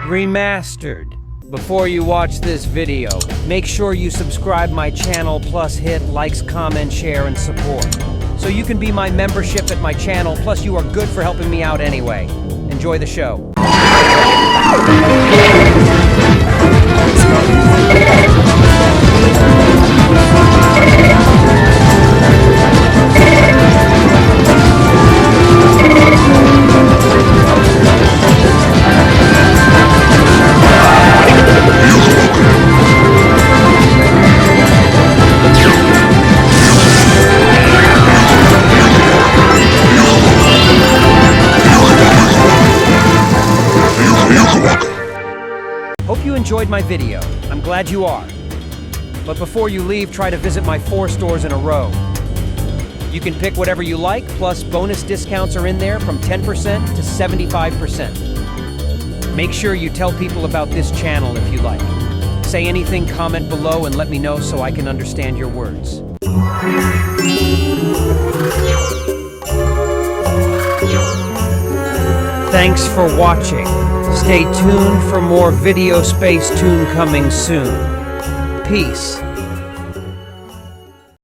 Remastered. Before you watch this video, make sure you subscribe my channel plus hit likes, comment, share, and support. So you can be my membership at my channel, plus you are good for helping me out anyway. Enjoy the show. Hope you enjoyed my video. I'm glad you are. But before you leave, try to visit my 4 stores in a row. You can pick whatever you like, plus bonus discounts are in there from 10% to 75%. Make sure you tell people about this channel if you like. Say anything, comment below, and let me know so I can understand your words. Thanks for watching. Stay tuned for more video Spacetoon coming soon. Peace.